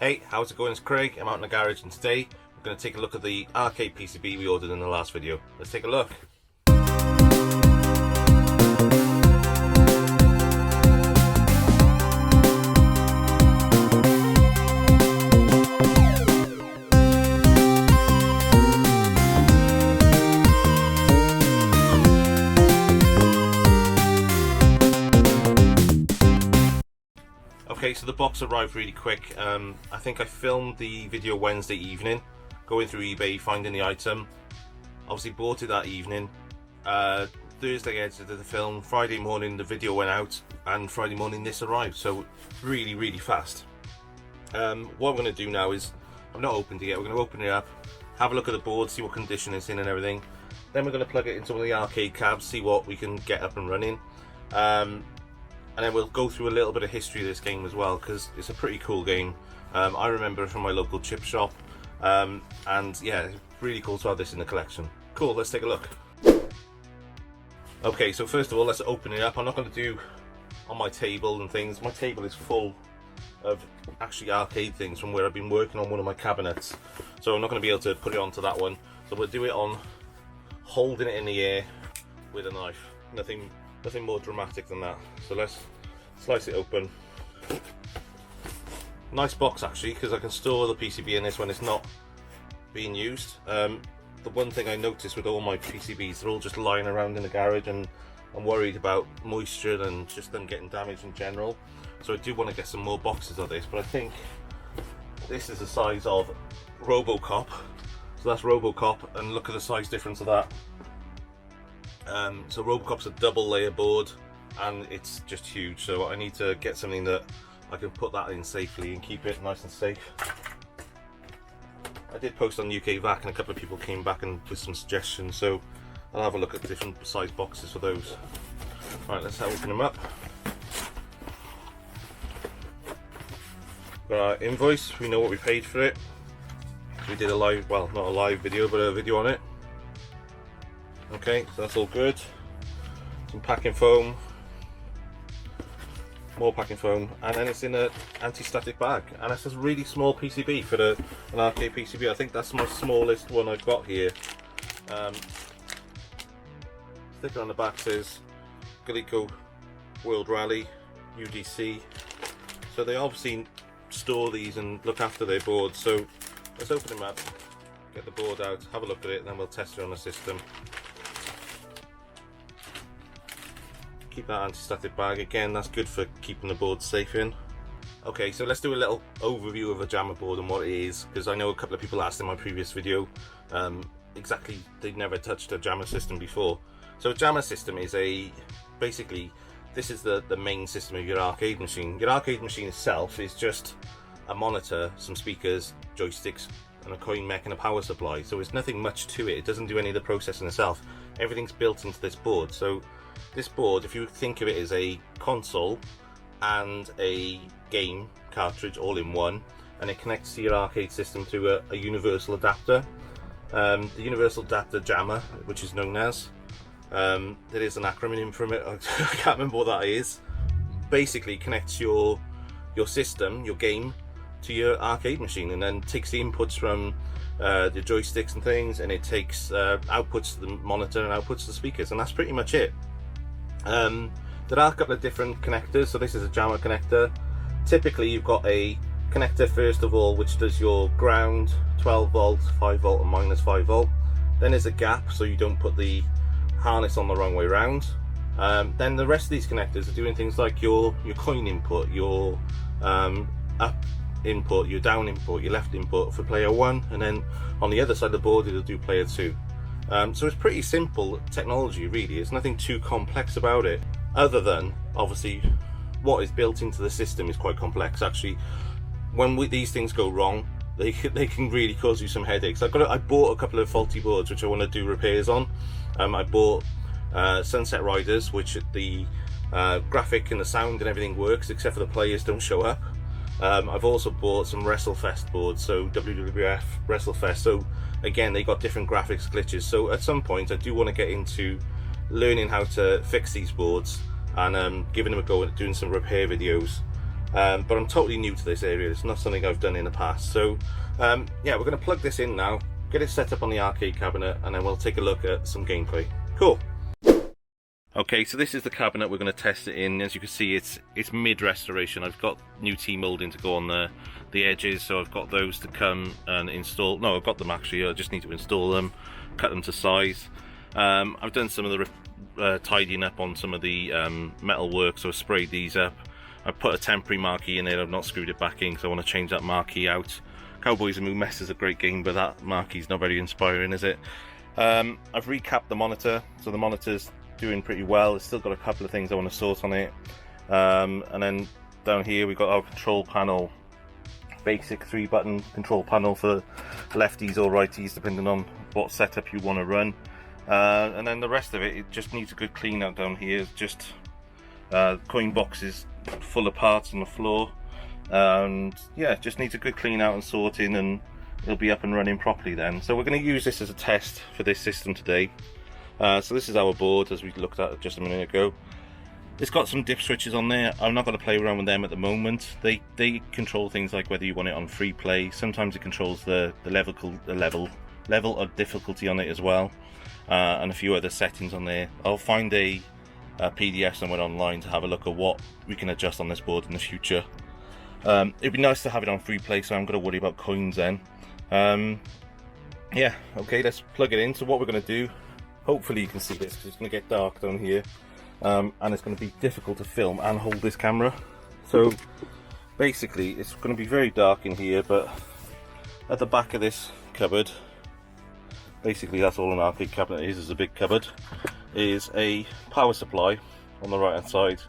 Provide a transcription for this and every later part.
Hey, how's it going? It's Craig. I'm out in the garage and today we're going to take a look at the arcade PCB we ordered in the last video. Let's take a look. Okay, so the box arrived really quick. I think I filmed the video Wednesday evening, going through eBay, finding the item. Obviously bought it that evening. Thursday I edited the film, Friday morning the video went out, and Friday morning this arrived, so really fast. What I'm going to do now is, I've not opened it yet, we're going to open it up, have a look at the board, see what condition it's in and everything. Then we're going to plug it into one of the arcade cabs, see what we can get up and running. And then we'll go through a little bit of history of this game as well, because it's a pretty cool game. I remember it from my local chip shop, and yeah, it's really cool to have this in the collection. Cool, let's take a look. Okay, so first of all, let's open it up. I'm not going to do on my table and things. My table is full of actually arcade things from where I've been working on one of my cabinets, so I'm not going to be able to put it onto that one. So we'll do it on holding it in the air with a knife. Nothing more dramatic than that. So let's slice it open. Nice box actually, because I can store the PCB in this when it's not being used. The one thing I noticed with all my PCBs, they're all just lying around in the garage, and I'm worried about moisture and just them getting damaged in general. So I do want to get some more boxes of this, but I think this is the size of Robocop. So that's Robocop, and look at the size difference of that. So Robocop's a double layer board and it's just huge, so I need to get something that I can put that in safely and keep it nice and safe. I did post on UK VAC and a couple of people came back and with some suggestions, so I'll have a look at different size boxes for those. Right, let's open them up. Got our invoice, we know what we paid for it. We did a live, well, not a live video, but a video on it. Okay, so that's all good. Some packing foam, more packing foam, and then it's in an anti-static bag. And it's a really small PCB for an arcade PCB. I think that's my smallest one I've got here. Sticker on the back says Gaelco World Rally, UDC. So they obviously store these and look after their boards. So let's open them up, get the board out, have a look at it, and then we'll test it on the system. Keep that anti-static bag, again that's good for keeping the board safe in. Okay, so let's do a little overview of a Jamma board and what it is, because I know a couple of people asked in my previous video exactly, they'd never touched a Jamma system before. So a Jamma system is basically this is the main system of your arcade machine. Your arcade machine itself is just a monitor, some speakers, joysticks, and a coin mech and a power supply. So there's nothing much to it. It doesn't do any of the processing itself. Everything's built into this board. So this board, if you think of it as a console and a game cartridge all in one, and it connects to your arcade system through a universal adapter. The universal adapter Jamma, which is known as, there is an acronym from it, I can't remember what that is. Basically connects your system, your game, to your arcade machine, and then takes the inputs from the joysticks and things, and it takes outputs to the monitor and outputs to the speakers, and that's pretty much it. There are a couple of different connectors. So this is a Jamma connector. Typically you've got a connector first of all which does your ground, 12 volts, 5 volt and minus 5 volt. Then there's a gap so you don't put the harness on the wrong way around. Then the rest of these connectors are doing things like your coin input, your up input, your down input, your left input for player 1, and then on the other side of the board it'll do player 2. So it's pretty simple technology really. It's nothing too complex about it, other than obviously what is built into the system is quite complex. Actually, when these things go wrong, they can really cause you some headaches. I bought a couple of faulty boards which I want to do repairs on. I bought Sunset Riders, which the graphic and the sound and everything works except for the players don't show up. I've also bought some WrestleFest boards, so WWF WrestleFest, so again they got different graphics glitches. So at some point I do want to get into learning how to fix these boards and giving them a go at doing some repair videos. but I'm totally new to this area. It's not something I've done in the past. So yeah, we're going to plug this in now, get it set up on the arcade cabinet, and then we'll take a look at some gameplay. Cool. Okay, so this is the cabinet we're going to test it in. As you can see, it's mid restoration. I've got new T-molding to go on the edges, so I've got those to come and install. No, I've got them actually. I just need to install them, cut them to size. I've done some of the tidying up on some of the metal work, so I've sprayed these up. I've put a temporary marquee in there. I've not screwed it back in because I want to change that marquee out. Cowboys and Moo Mess is a great game, but that marquee's not very inspiring, is it? I've recapped the monitor, so the monitor's doing pretty well. It's still got a couple of things I want to sort on it. And then down here we've got our control panel, basic 3-button control panel for lefties or righties depending on what setup you want to run. And then the rest of it just needs a good clean out down here. It's just coin boxes full of parts on the floor, and yeah, it just needs a good clean out and sorting, and it'll be up and running properly then. So we're going to use this as a test for this system today. So this is our board, as we looked at just a minute ago. It's got some dip switches on there. I'm not going to play around with them at the moment. They control things like whether you want it on free play. Sometimes it controls the level of difficulty on it as well, and a few other settings on there. I'll find a PDF somewhere online to have a look at what we can adjust on this board in the future. It'd be nice to have it on free play, so I'm going to worry about coins then. Yeah, okay, let's plug it in. So what we're going to do, hopefully you can see this because it's going to get dark down here, and it's going to be difficult to film and hold this camera. So basically it's going to be very dark in here, but at the back of this cupboard, basically that's all an arcade cabinet is a big cupboard, is a power supply on the right hand side.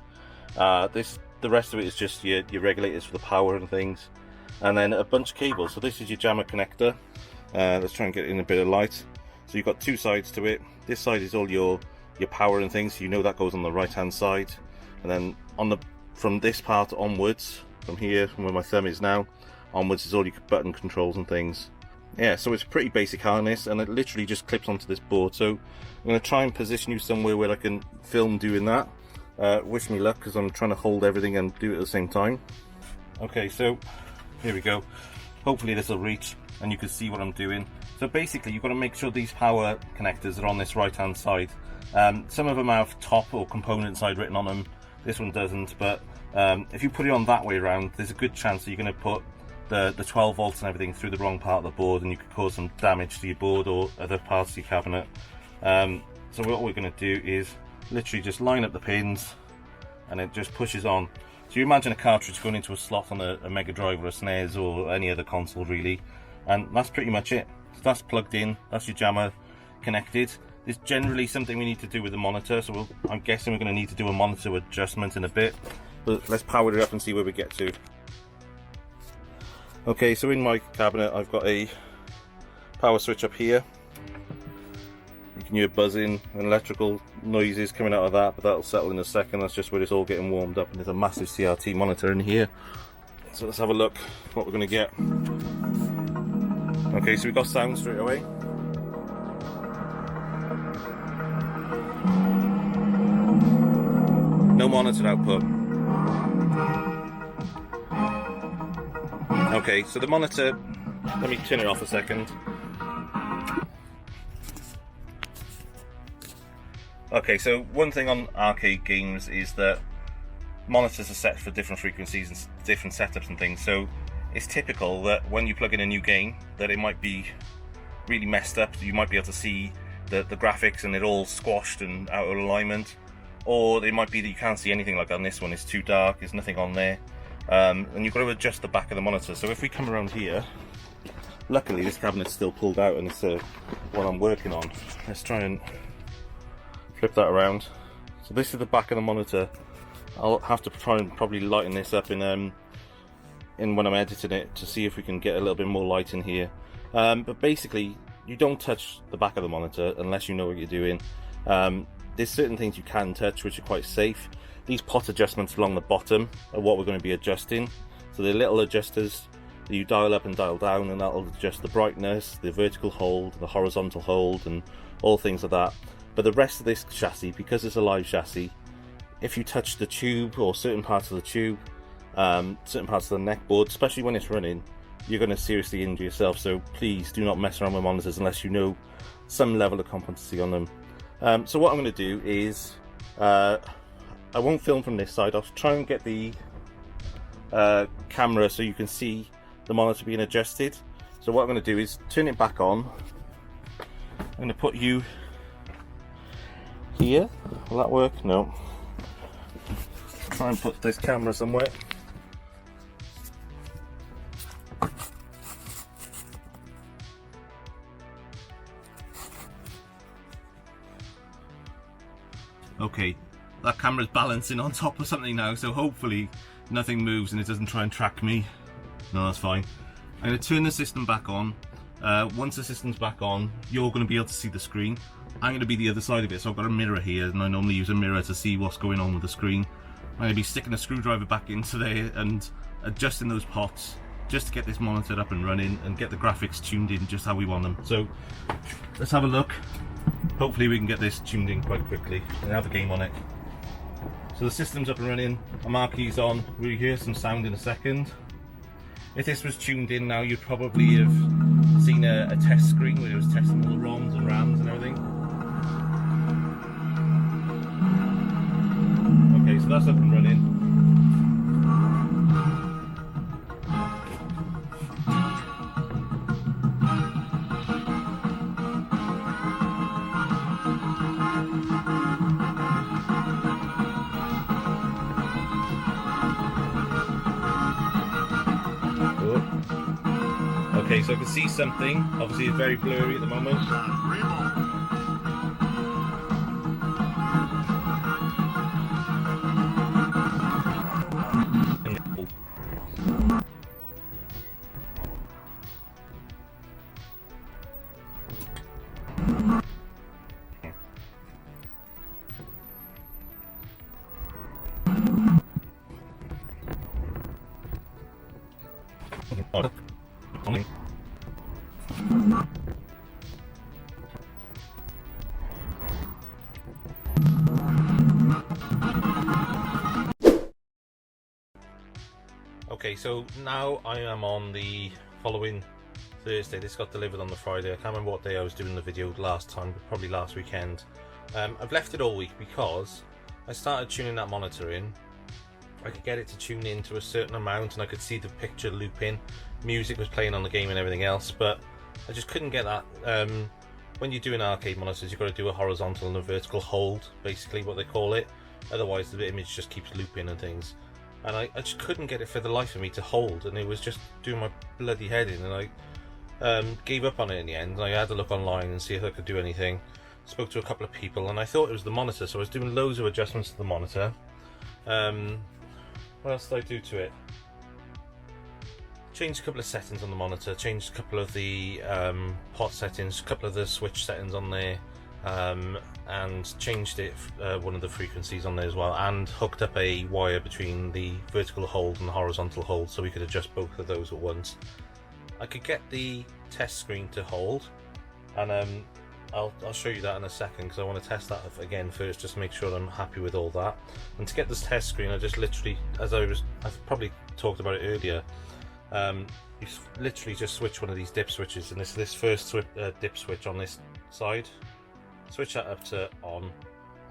The rest of it is just your regulators for the power and things, and then a bunch of cables. So this is your Jamma connector. Let's try and get in a bit of light. So you've got two sides to it. This side is all your power and things, so you know that goes on the right hand side, and then from this part onwards, from here, from where my thumb is now onwards, is all your button controls and things. Yeah, so it's a pretty basic harness, and it literally just clips onto this board. So I'm going to try and position you somewhere where I can film doing that. Wish me luck, because I'm trying to hold everything and do it at the same time. Okay, so here we go. Hopefully this will reach and you can see what I'm doing. So basically you've got to make sure these power connectors are on this right hand side. Some of them have top or component side written on them. This one doesn't, but if you put it on that way around, there's a good chance that you're going to put the 12 volts and everything through the wrong part of the board, and you could cause some damage to your board or other parts of your cabinet. So what we're going to do is literally just line up the pins, and it just pushes on. So you imagine a cartridge going into a slot on a Mega Drive or a SNES or any other console really, and that's pretty much it. So that's plugged in, that's your Jamma connected. There's generally something we need to do with the monitor, so I'm guessing we're going to need to do a monitor adjustment in a bit, but let's power it up and see where we get to. Okay, so in my cabinet I've got a power switch up here. You can hear buzzing and electrical noises coming out of that, but that'll settle in a second. That's just where it's all getting warmed up, and there's a massive CRT monitor in here. So let's have a look what we're going to get. Okay, so we've got sound straight away. No monitor output. Okay, so the monitor, let me turn it off a second. Okay, so one thing on arcade games is that monitors are set for different frequencies and different setups and things, so it's typical that when you plug in a new game that it might be really messed up. You might be able to see the graphics and it all squashed and out of alignment, or it might be that you can't see anything like that on this one. It's too dark, there's nothing on there, and you've got to adjust the back of the monitor. So if we come around here, luckily this cabinet's still pulled out and it's what I'm working on. Let's try and flip that around. So this is the back of the monitor. I'll have to try and probably lighten this up in when I'm editing it to see if we can get a little bit more light in here. But basically you don't touch the back of the monitor unless you know what you're doing. There's certain things you can touch which are quite safe. These pot adjustments along the bottom are what we're going to be adjusting. So they're little adjusters that you dial up and dial down, and that'll adjust the brightness, the vertical hold, the horizontal hold, and all things like that. But the rest of this chassis, because it's a live chassis, if you touch the tube or certain parts of the tube, certain parts of the neck board, especially when it's running, you're going to seriously injure yourself. So please do not mess around with monitors unless you know some level of competency on them. So what I'm going to do is I won't film from this side. I'll try and get the camera so you can see the monitor being adjusted. So what I'm going to do is turn it back on. I'm going to put you here. Will that work? No. Try and put this camera somewhere. Okay, that camera's balancing on top of something now, so hopefully nothing moves and it doesn't try and track me. No, that's fine. I'm going to turn the system back on. Once the system's back on, you're going to be able to see the screen. I'm going to be the other side of it, so I've got a mirror here, and I normally use a mirror to see what's going on with the screen. I'm going to be sticking a screwdriver back into there and adjusting those pots just to get this monitor up and running and get the graphics tuned in just how we want them. So let's have a look. Hopefully we can get this tuned in quite quickly and have a game on it. So the system's up and running, a marquee's on, we'll hear some sound in a second. If this was tuned in now, you'd probably have seen a test screen where it was testing all the ROMs and RAMs and everything. Okay, so that's up and running. Okay, so I can see something. Obviously it's very blurry at the moment. Okay, so now I am on the following Thursday. This got delivered on the Friday. I can't remember what day I was doing the video last time, but probably last weekend. I've left it all week because I started tuning that monitor in. I could get it to tune in to a certain amount and I could see the picture looping. Music was playing on the game and everything else, but I just couldn't get that. When you're doing arcade monitors, you've got to do a horizontal and a vertical hold, basically what they call it. Otherwise the image just keeps looping and things. And I just couldn't get it for the life of me to hold, and it was just doing my bloody head in, and I gave up on it in the end. And I had to look online and see if I could do anything. Spoke to a couple of people and I thought it was the monitor, so I was doing loads of adjustments to the monitor. What else did I do to it? Changed a couple of settings on the monitor, changed a couple of the pot settings, a couple of the switch settings on there, and changed it, one of the frequencies on there as well, and hooked up a wire between the vertical hold and the horizontal hold so we could adjust both of those at once. I could get the test screen to hold, and I'll show you that in a second because I want to test that again first just to make sure I'm happy with all that. And to get this test screen, I just literally, I've probably talked about it earlier, you literally just switch one of these dip switches, and this first dip switch on this side, switch that up to on,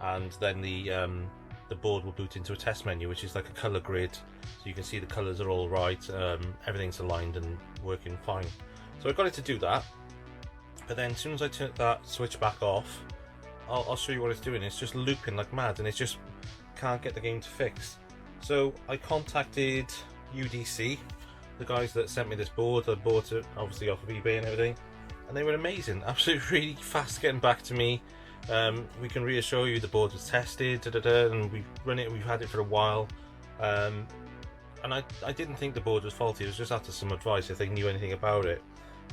and then the board will boot into a test menu, which is like a color grid, so you can see the colors are all right, everything's aligned and working fine. So I got it to do that, but then as soon as I turn that switch back off, I'll show you what it's doing. It's just looping like mad, and it just can't get the game to fix. So I contacted UDC, the guys that sent me this board. I bought it obviously off of eBay and everything, and they were amazing, absolutely really fast getting back to me. We can reassure you the board was tested, and we've run it, we've had it for a while, and I didn't think the board was faulty. It was just after some advice if they knew anything about it,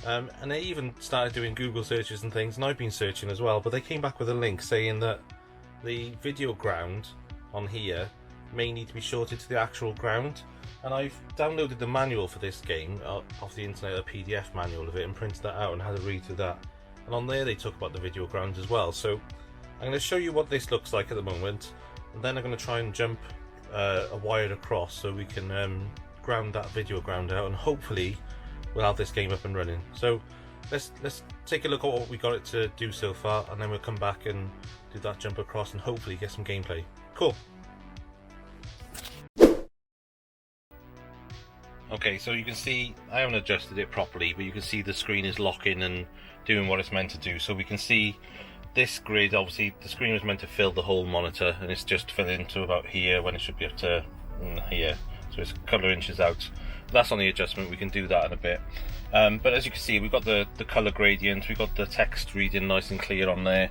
and they even started doing Google searches and things, and I've been searching as well, but they came back with a link saying that the video ground on here may need to be shorted to the actual ground. And I've downloaded the manual for this game off the internet, a PDF manual of it, and printed that out and had a read through that. And on there they talk about the video ground as well. So I'm going to show you what this looks like at the moment, and then I'm going to try and jump a wire across so we can ground that video ground out, and hopefully we'll have this game up and running. So let's take a look at what we got it to do so far, and then we'll come back and do that jump across and hopefully get some gameplay. Cool. Okay, so you can see I haven't adjusted it properly, but you can see the screen is locking and doing what it's meant to do. So we can see this grid, obviously the screen was meant to fill the whole monitor, and it's just filling to about here when it should be up to here. So it's a couple of inches out. That's on the adjustment, we can do that in a bit. But as you can see, we've got the color gradient, we've got the text reading nice and clear on there.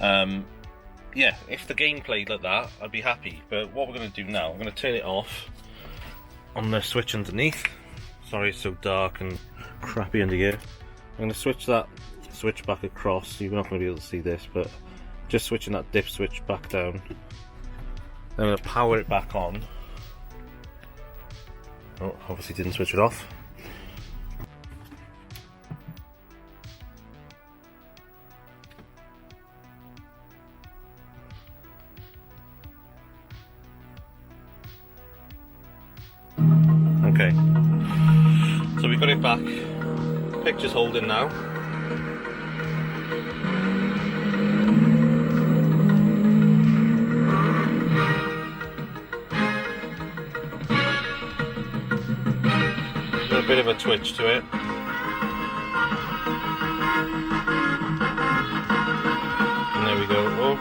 Yeah, if the game played like that, I'd be happy. But what we're going to do now, I'm going to turn it off on the switch underneath. Sorry it's so dark and crappy under here. I'm going to switch that switch back across. You're not going to be able to see this, but just switching that dip switch back down. Then I'm going to power it back on. Oh, obviously didn't switch it off. Okay, so we've got it back. Picture's holding now. A bit of a twitch to it. And there we go. Oh.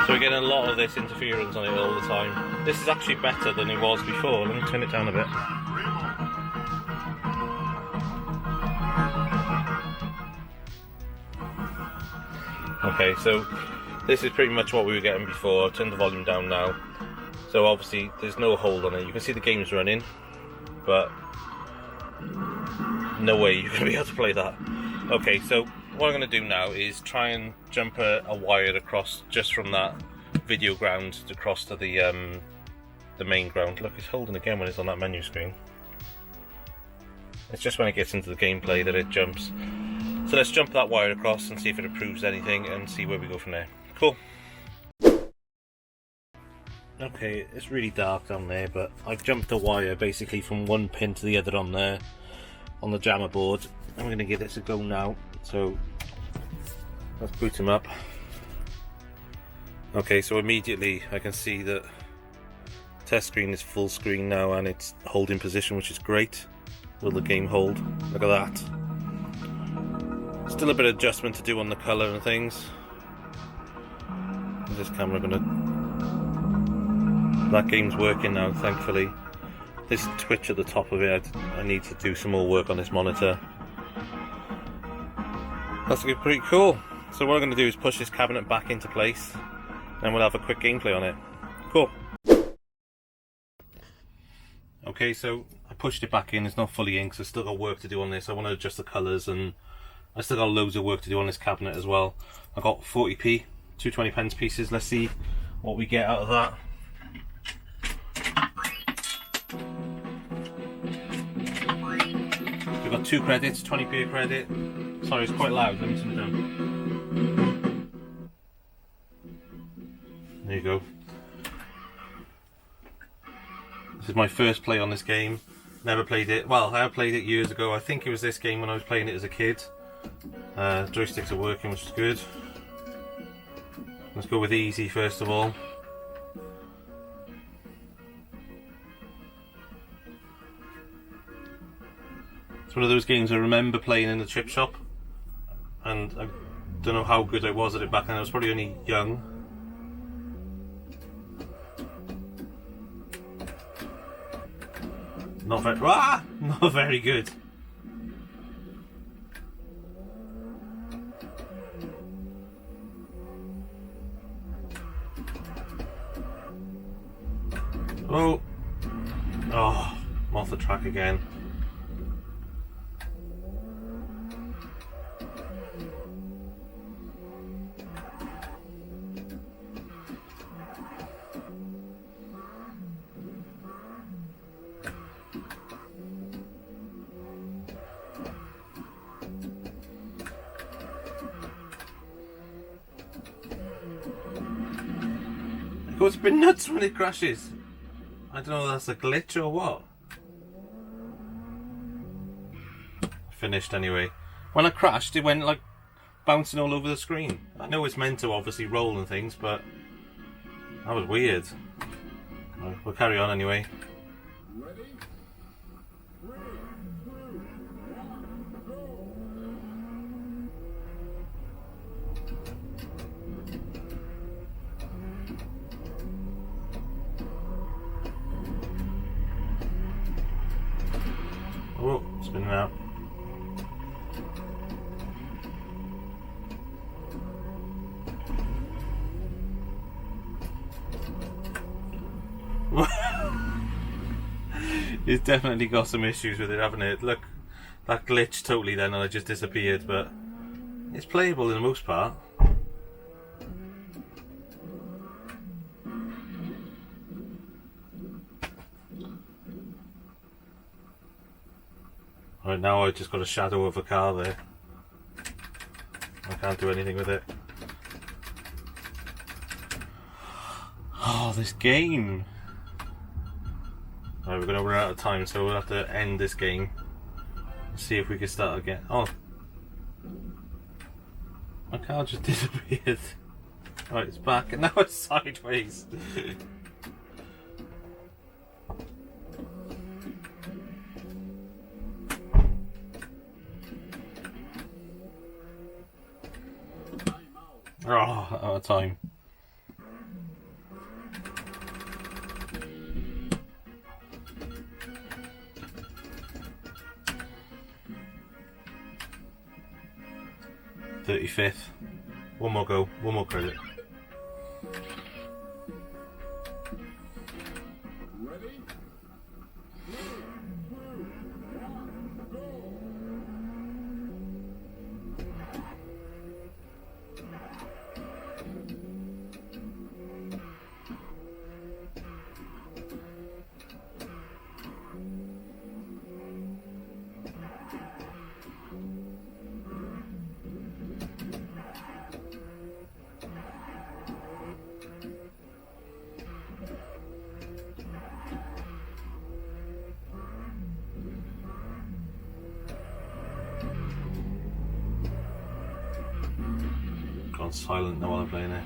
So we're getting a lot of this interference on it all the time. This is actually better than it was before. Let me turn it down a bit. Okay, so this is pretty much what we were getting before. I've turned the volume down now. So obviously there's no hold on it. You can see the game's running, but no way you're going to be able to play that. Okay, so what I'm going to do now is try and jump a wire across just from that video ground across to the main ground. Look, it's holding again when it's on that menu screen. It's just when it gets into the gameplay that it jumps. So let's jump that wire across and see if it improves anything and see where we go from there. Cool. Okay, it's really dark down there, but I've jumped a wire basically from one pin to the other on there, on the Jamma board. I'm going to give this a go now, so let's boot him up. Okay, so immediately I can see that test screen is full screen now and it's holding position, which is great. Will the game hold? Look at that. Still a bit of adjustment to do on the colour and things. Is this camera going to... That game's working now, thankfully. This twitch at the top of it, I need to do some more work on this monitor. That's pretty cool. So what I'm going to do is push this cabinet back into place, and we'll have a quick gameplay on it. Cool. Okay, so I pushed it back in. It's not fully in because I've still got work to do on this. I want to adjust the colours, and I still got loads of work to do on this cabinet as well. I've got 40p, 2 20p pieces. Let's see what we get out of that. We've got 2 credits, 20p a credit. Sorry, it's quite loud. Let me turn it down. There you go. This is my first play on this game. Never played it. Well, I have played it years ago. I think it was this game when I was playing it as a kid. Joysticks are working, which is good. Let's go with easy first of all. It's one of those games I remember playing in the chip shop, and I don't know how good I was at it back then. I was probably only young. Not very good. Oh, I'm off the track again. goes a bit nuts when it crashes. I don't know if that's a glitch or what. Finished anyway. When I crashed, it went like bouncing all over the screen. I know it's meant to obviously roll and things, but that was weird. We'll carry on anyway. Oh, spinning out. It's definitely got some issues with it, haven't it? Look, that glitched totally then and it just disappeared, but it's playable in the most part. Right now I just got a shadow of a car there. I can't do anything with it. Oh, this game! Right, we're going to run out of time, so we'll have to end this game. See if we can start again. Oh! My car just disappeared. Right, it's back and now it's sideways. Oh, out of time. .35th. One more go. One more credit. Gone silent now while I'm playing it.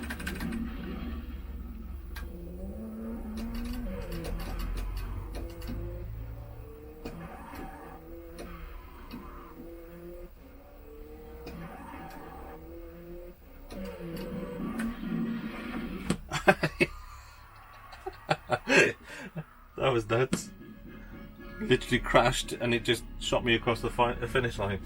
That was nuts. Literally crashed and it just shot me across the finish line.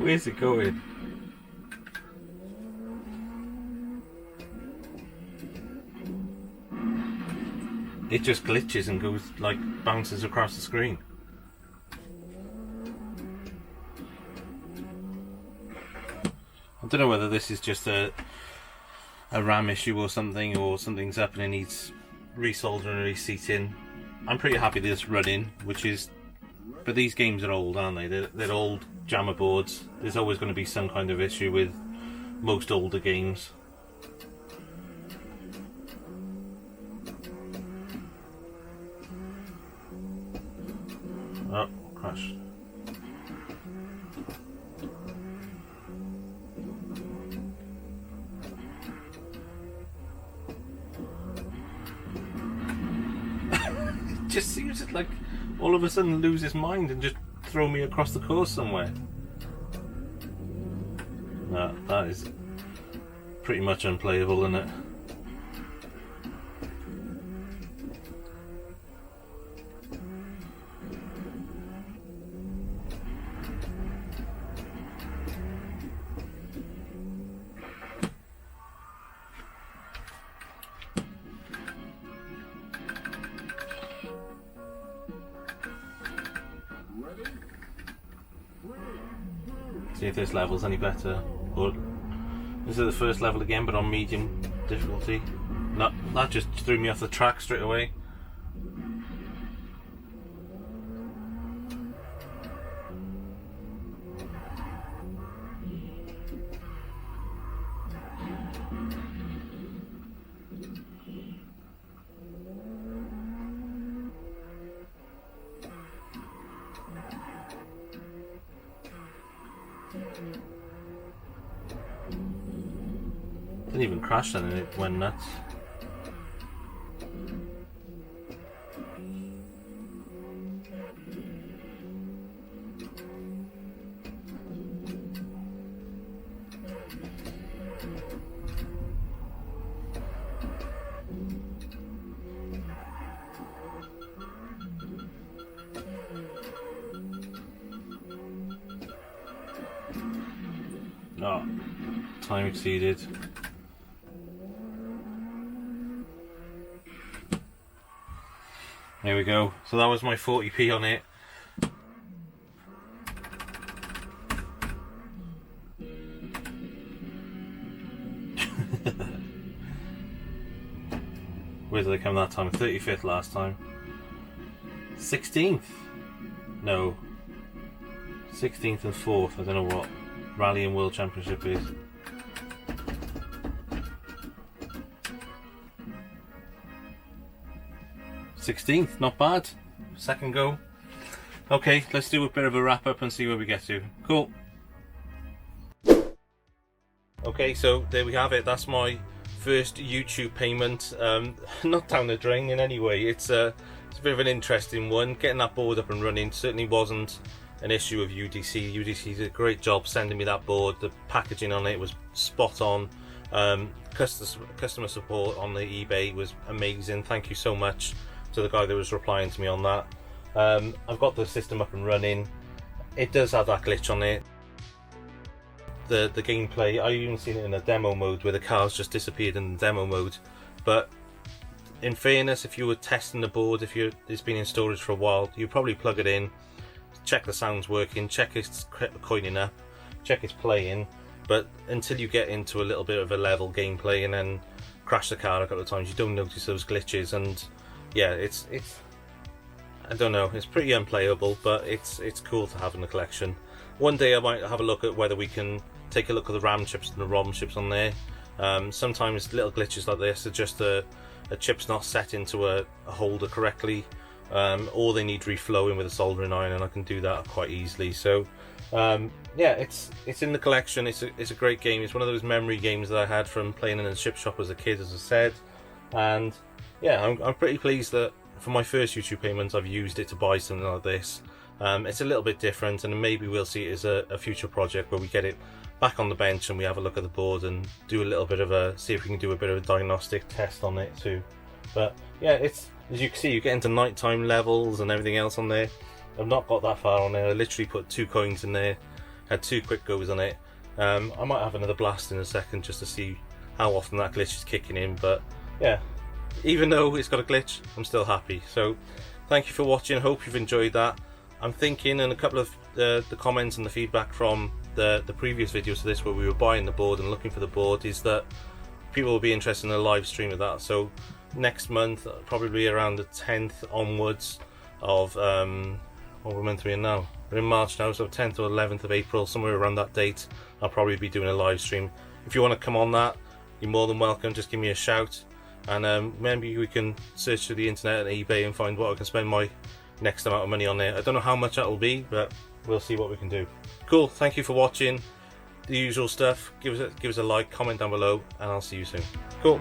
Where's it going? It just glitches and goes like bounces across the screen. I don't know whether this is just a RAM issue or something's happening and needs resoldering and reseating. I'm pretty happy that it's running, but these games are old, aren't they? They're old Jamma boards. There's always going to be some kind of issue with most older games. Oh, crash. It just seems to like all of a sudden lose his mind and just throw me across the course somewhere. No, that is pretty much unplayable, isn't it? See if this level's any better. But this is the first level again, but on medium difficulty. No, that just threw me off the track straight away. Didn't even crash then, and it went nuts. Oh, time exceeded. There we go. So that was my 40p on it. Where did I come that time? 35th last time. 16th? No. 16th and 4th. I don't know what Rally and World Championship is. '16th, not bad. Second go. Okay, let's do a bit of a wrap up and see where we get to. Cool. Okay, so there we have it. That's my first YouTube payment. Not down the drain in any way. It's a bit of an interesting one. Getting that board up and running certainly wasn't an issue of UDC. UDC did a great job sending me that board. The packaging on it was spot on. Customer support on the eBay was amazing. Thank you so much to the guy that was replying to me on that. I've got the system up and running. It does have that glitch on it. The gameplay, I've even seen it in a demo mode where the cars just disappeared in the demo mode. But in fairness, if you were testing the board, it's been in storage for a while, you probably plug it in, check the sound's working, check it's coining up, check it's playing. But until you get into a little bit of a level gameplay and then crash the car a couple of times, you don't notice those glitches. And yeah, it's I don't know, it's pretty unplayable, but it's cool to have in the collection. One day I might have a look at whether we can take a look at the RAM chips and the ROM chips on there. Sometimes little glitches like this are just a chip's not set into a holder correctly, or they need reflowing with a soldering iron, and I can do that quite easily. So yeah, it's in the collection. It's a great game. It's one of those memory games that I had from playing in a chip shop as a kid, as I said. And yeah, I'm pretty pleased that for my first YouTube payment I've used it to buy something like this. It's a little bit different, and maybe we'll see it as a future project where we get it back on the bench and we have a look at the board and do a little bit of see if we can do a bit of a diagnostic test on it too. But yeah, it's, as you can see, you get into nighttime levels and everything else on there. I've not got that far on there. I literally put 2 coins in there, had 2 quick goes on it. I might have another blast in a second just to see how often that glitch is kicking in, but yeah, even though it's got a glitch, I'm still happy. So thank you for watching. Hope you've enjoyed that. I'm thinking, and a couple of the comments and the feedback from the previous videos to this, where we were buying the board and looking for the board, is that people will be interested in a live stream of that. So next month, probably around the 10th onwards of what we're meant to be in now. We're in March now, so 10th or 11th of April, somewhere around that date, I'll probably be doing a live stream. If you want to come on that, you're more than welcome. Just give me a shout, and maybe we can search through the internet and eBay and find what I can spend my next amount of money on there. I don't know how much that will be, but we'll see what we can do. Cool, thank you for watching. The usual stuff. Give us a like, comment down below, and I'll see you soon. Cool.